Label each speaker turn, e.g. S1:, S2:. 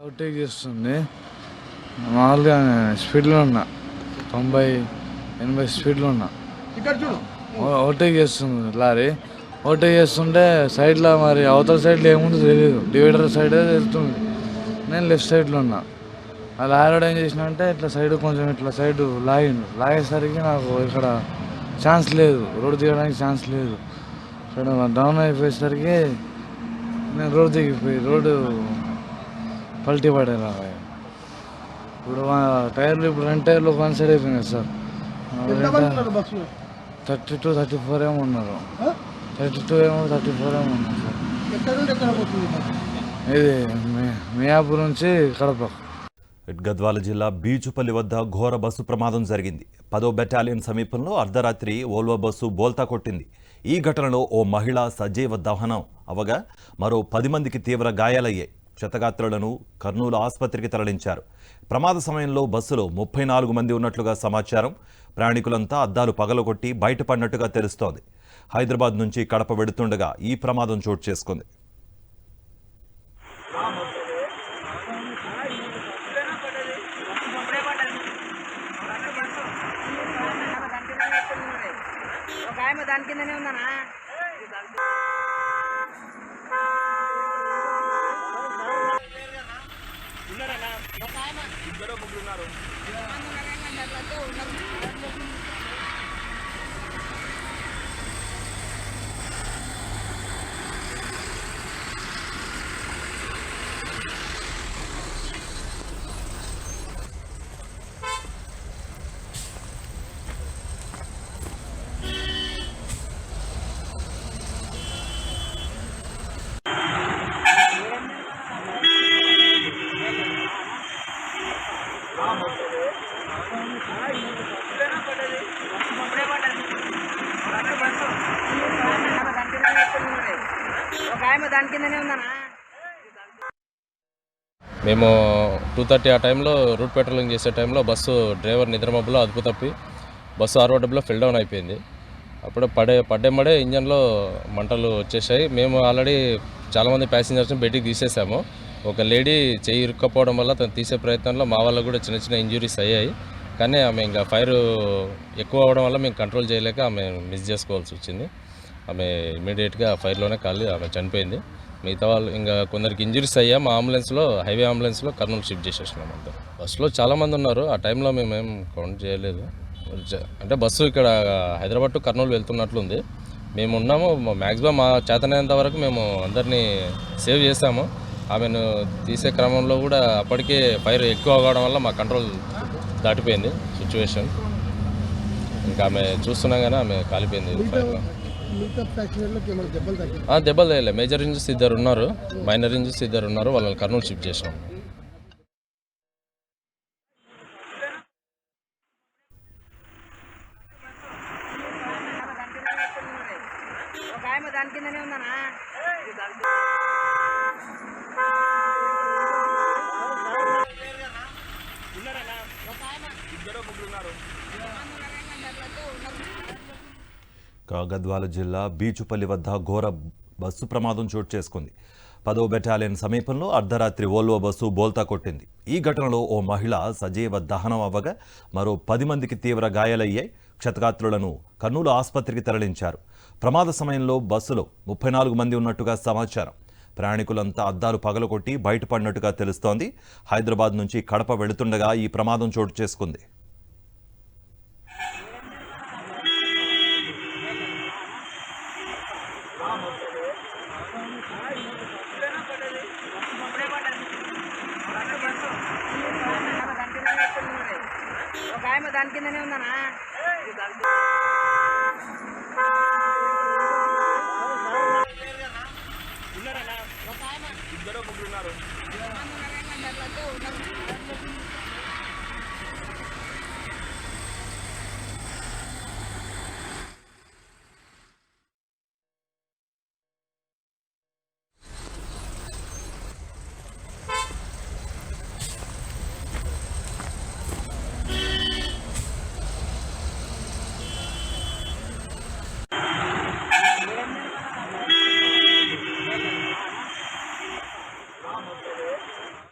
S1: Overtake చేస్తుంది. మామూలుగా స్పీడ్లో ఉన్నా, 90-80 స్పీడ్లో ఉన్నా. ఓవర్టేక్ చేస్తుంది లారీ. ఓవర్టేక్ చేస్తుంటే సైడ్లో మరి అవతల సైడ్లో ఏముందో తెలియదు, డివైడర్ సైడే వెళ్తుంది. నేను లెఫ్ట్ సైడ్లో ఉన్నా. ఆ లారీ ఏం చేసిన అంటే ఇట్లా సైడ్ కొంచెం ఇట్లా సైడ్ లాగేసరికి నాకు ఇక్కడ ఛాన్స్ లేదు, రోడ్డు దిగడానికి ఛాన్స్ లేదు. సైడ్ డౌన్ అయిపోయేసరికి నేను రోడ్డు దిగిపోయి రోడ్డు పల్టీ పడేలా. ఇప్పుడు టైర్లు ఇప్పుడు 2 టైర్లు వన్ సైడ్ అయిపోయినాయి సార్. 32-34 ఏమో ఉన్నారు. 32 ఏమో 34 ఏమో ఉన్నారు సార్. ఇది మియాపూర్ నుంచి కడప.
S2: గద్వాల జిల్లా బీచుపల్లి వద్ద ఘోర బస్సు ప్రమాదం జరిగింది. 10వ బెటాలియన్ సమీపంలో అర్ధరాత్రి ఓల్వో బస్సు బోల్తా కొట్టింది. ఈ ఘటనలో ఓ మహిళ సజీవ దహనం అవగా మరో 10 మందికి తీవ్ర గాయాలయ్యాయి. క్షతగాత్రులను కర్నూలు ఆసుపత్రికి తరలించారు. ప్రమాద సమయంలో బస్సులో 34 మంది ఉన్నట్లుగా సమాచారం. ప్రయాణికులంతా అద్దాలు పగలగొట్టి బయటపడినట్టుగా తెలుస్తోంది. హైదరాబాద్ నుంచి కడప వెడుతుండగా ఈ ప్రమాదం చోటు చేసుకుంది.
S3: దాని కిందనే ఉందనా? ఇద్దరు ముగ్గురు ఉన్నారు. దాని కిందనే ఉందనా?
S4: మేము 2:30 ఆ టైంలో రూట్ పెట్రోలింగ్ చేసే టైంలో బస్సు డ్రైవర్ నిద్రమబ్బులో అదుపు తప్పి బస్సు ROWలో ఫిల్ డౌన్ అయిపోయింది. అప్పుడు పడ్డెమ్మడే ఇంజన్లో మంటలు వచ్చేసాయి. మేము ఆల్రెడీ చాలామంది ప్యాసింజర్స్ని బయటికి తీసేసాము. ఒక లేడీ చెయ్యి ఇరుక్కపోవడం వల్ల తను తీసే ప్రయత్నంలో మా వాళ్ళకు కూడా చిన్న చిన్న ఇంజురీస్ అయ్యాయి. కానీ ఆమె ఇంకా ఫైర్ ఎక్కువ అవ్వడం వల్ల మేము కంట్రోల్ చేయలేక ఆమె మిస్ చేసుకోవాల్సి వచ్చింది. ఆమె ఇమీడియట్గా ఫైర్లోనే కాలి ఆమె చనిపోయింది. మిగతా వాళ్ళు ఇంకా కొందరికి ఇంజురీస్ అయ్యా. మా అంబులెన్స్లో హైవే అంబులెన్స్లో కర్నూలు షిఫ్ట్ చేసేసినాం. అంతా బస్సులో చాలామంది ఉన్నారు. ఆ టైంలో మేమేం కౌంట్ చేయలేదు. అంటే బస్సు ఇక్కడ హైదరాబాద్ టు కర్నూలు వెళ్తున్నట్లుంది. మేము ఉన్నాము. మ్యాక్సిమం మా చేతనైనంత వరకు మేము అందరినీ సేవ్ చేసాము. ఆమెను తీసే క్రమంలో కూడా అప్పటికే ఫైర్ ఎక్కువ కావడం వల్ల మా కంట్రోల్ దాటిపోయింది సిచ్యువేషన్. ఇంకా ఆమె చూస్తున్నాం కానీ ఆమె కాలిపోయింది ఫైర్లో. దెబ్బలు తగలే. మేజర్ ఇంజరీస్ 2 ఉన్నారు, మైనర్ ఇంజరీస్ 2 ఉన్నారు. వాళ్ళని కర్నూలు షిఫ్ట్ చేసినాం.
S3: దాని కిందనే ఉందనా? ఇద్దరు ముగ్గురు ఉన్నారు.
S2: గద్వాల జిల్లా బీచుపల్లి వద్ద ఘోర బస్సు ప్రమాదం చోటు చేసుకుంది. 10వ బెటాలియన్ సమీపంలో అర్ధరాత్రి ఓల్వో బస్సు బోల్తా కొట్టింది. ఈ ఘటనలో ఓ మహిళ సజీవ దహనం అవ్వగా మరో 10 మందికి తీవ్ర గాయాలయ్యాయి. క్షతగాత్రులను కర్నూలు ఆసుపత్రికి తరలించారు. ప్రమాద సమయంలో బస్సులో 34 మంది ఉన్నట్టుగా సమాచారం. ప్రయాణికులంతా అద్దాలు పగలగొట్టి బయటపడినట్టుగా తెలుస్తోంది. హైదరాబాద్ నుంచి కడప వెళుతుండగా ఈ ప్రమాదం చోటు చేసుకుంది.
S3: దాని కిందనే ఉందనా? ఇద్దరు ముగ్గురు ఉన్నారు.